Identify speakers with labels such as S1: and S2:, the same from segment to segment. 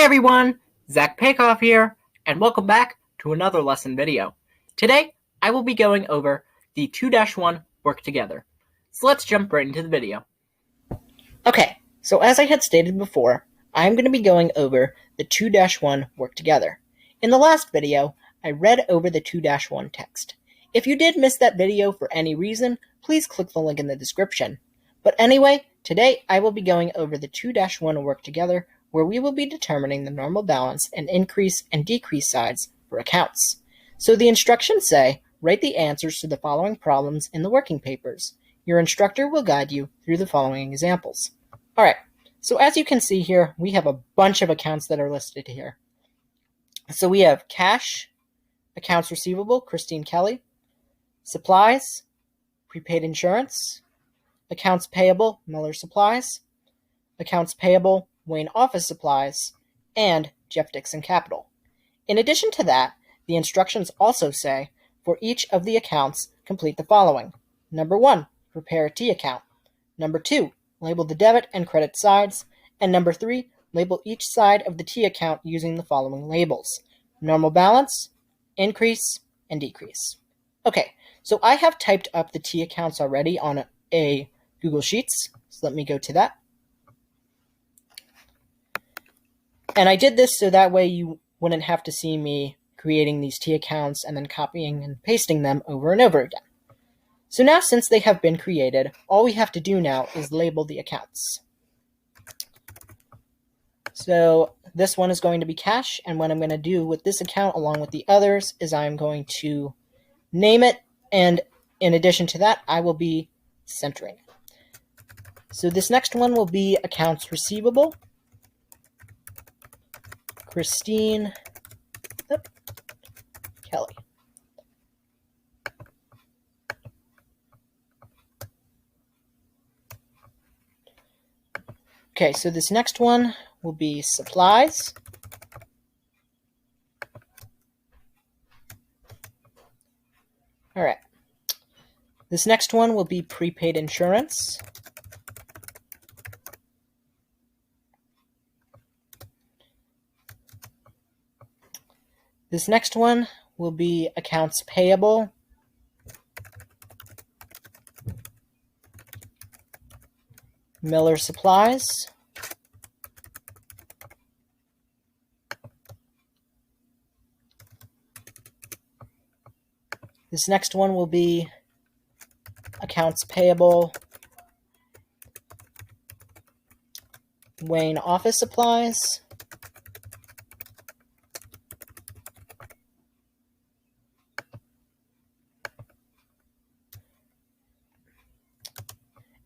S1: everyone, Zach Paykoff here, and welcome back to another lesson video. Today, I will be going over the 2-1 work together. So let's jump right into the video. Okay, so as I had stated before, I'm going to be going over the 2-1 work together. In the last video, I read over the 2-1 text. If you did miss that video for any reason, please click the link in the description. But anyway, today I will be going over the 2-1 work together, where we will be determining the normal balance and increase and decrease sides for accounts. So the instructions say, write the answers to the following problems in the working papers. Your instructor will guide you through the following examples. Alright, so as you can see here, we have a bunch of accounts that are listed here. So we have cash, accounts receivable, Christine Kelly, supplies, prepaid insurance, accounts payable, Miller Supplies, accounts payable, Wayne Office Supplies, and Jeff Dixon Capital. In addition to that, the instructions also say, for each of the accounts, complete the following. Number 1, prepare a T account. Number 2, label the debit and credit sides. And number 3, label each side of the T account using the following labels. Normal balance, increase, and decrease. Okay, so I have typed up the T accounts already on a Google Sheets. So let me go to that. And I did this so that way you wouldn't have to see me creating these T accounts and then copying and pasting them over and over again. So now since they have been created, all we have to do now is label the accounts. So this one is going to be cash, and what I'm going to do with this account along with the others is I'm going to name it, and in addition to that, I will be centering it. So this next one will be accounts receivable. Christine Kelly. Okay, so this next one will be supplies. All right. This next one will be prepaid insurance. This next one will be accounts payable. Miller Supplies. This next one will be accounts payable. Wayne Office Supplies.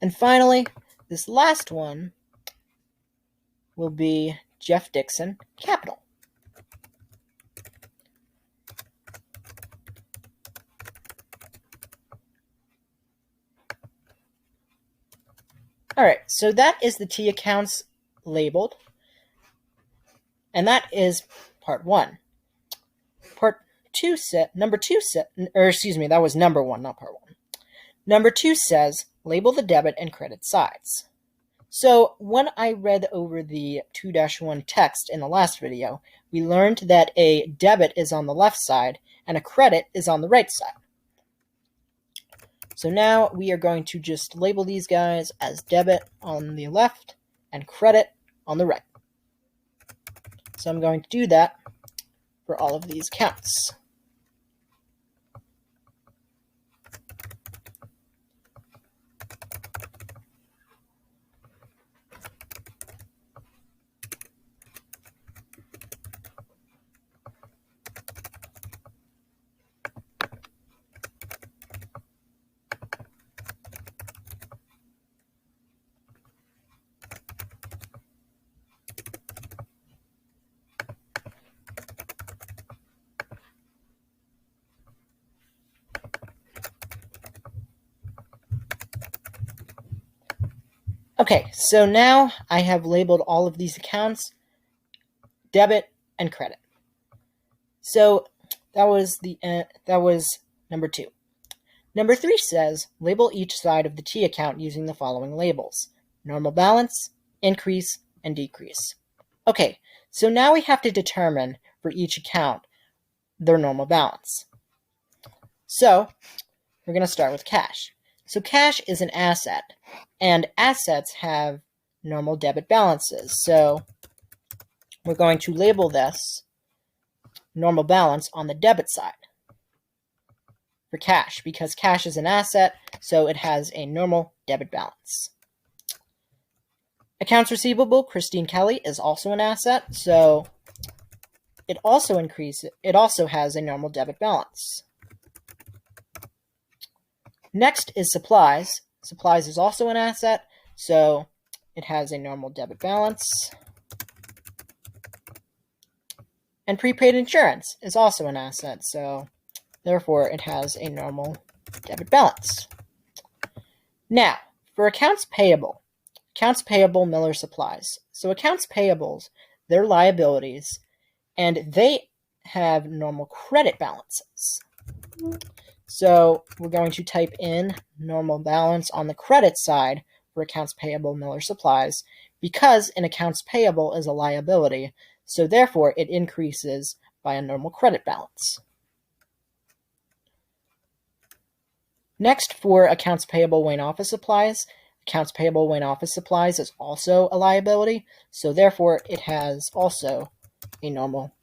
S1: And finally, this last one will be Jeff Dixon Capital. All right, so that is the T accounts labeled, and that is part 1. Part 2 that was number 1, not part 1. Number 2 says, label the debit and credit sides. So when I read over the 2-1 text in the last video, we learned that a debit is on the left side and a credit is on the right side. So now we are going to just label these guys as debit on the left and credit on the right. So I'm going to do that for all of these accounts. Okay, so now I have labeled all of these accounts debit and credit. So that was number 2. Number 3 says label each side of the T account using the following labels: normal balance, increase, and decrease. Okay, so now we have to determine for each account their normal balance. So we're going to start with cash. So cash is an asset, and assets have normal debit balances. So we're going to label this normal balance on the debit side for cash, because cash is an asset, so it has a normal debit balance. Accounts receivable, Christine Kelly, is also an asset, so it also has a normal debit balance. Next is supplies. Supplies is also an asset, so it has a normal debit balance. And prepaid insurance is also an asset, so therefore it has a normal debit balance. Now, for accounts payable, Miller Supplies. So accounts payables, they're liabilities, and they have normal credit balances. So we're going to type in normal balance on the credit side for accounts payable Miller Supplies, because an accounts payable is a liability, so therefore it increases by a normal credit balance. Next, for accounts payable Wayne Office Supplies, accounts payable Wayne Office Supplies is also a liability, so therefore it has also a normal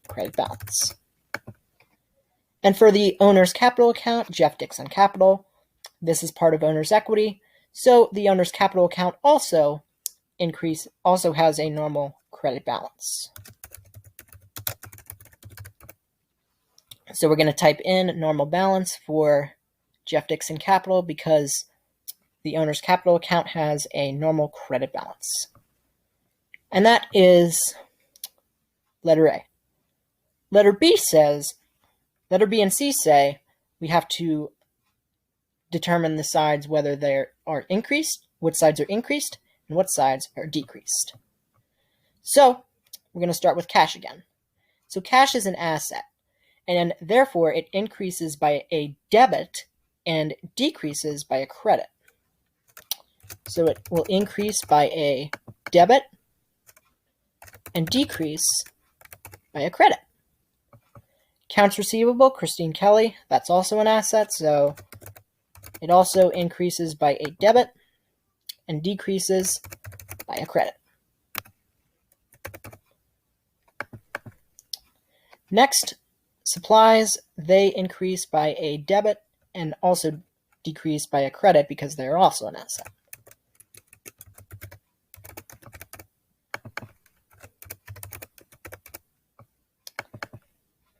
S1: credit balance. And for the owner's capital account, Jeff Dixon Capital, this is part of owner's equity, so the owner's capital account also has a normal credit balance. So we're going to type in normal balance for Jeff Dixon Capital, because the owner's capital account has a normal credit balance. And that is letter A. Letter B and C say we have to determine the sides, whether they are increased, what sides are increased, and what sides are decreased. So we're going to start with cash again. So cash is an asset, and therefore it increases by a debit and decreases by a credit. So it will increase by a debit and decrease by a credit. Accounts receivable, Christine Kelly, that's also an asset, so it also increases by a debit and decreases by a credit. Next, supplies, they increase by a debit and also decrease by a credit because they're also an asset.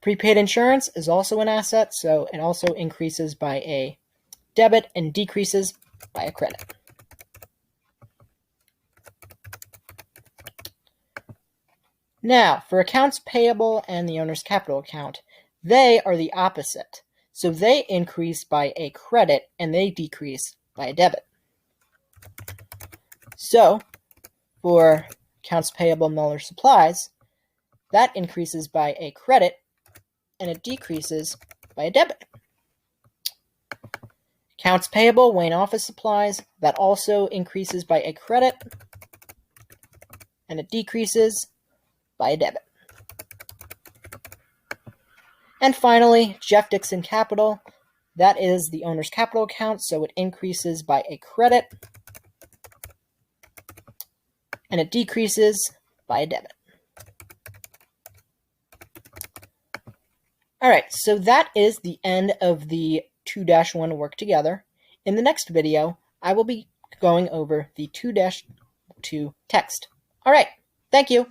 S1: Prepaid insurance is also an asset, so it also increases by a debit and decreases by a credit. Now, for accounts payable and the owner's capital account, they are the opposite. So they increase by a credit and they decrease by a debit. So, for accounts payable Miller Supplies, that increases by a credit and it decreases by a debit. Accounts payable Wayne Office Supplies, that also increases by a credit and it decreases by a debit. And finally, Jeff Dixon Capital, that is the owner's capital account, so it increases by a credit and it decreases by a debit. All right, so that is the end of the 2-1 work together. In the next video, I will be going over the 2-2 text. All right, thank you.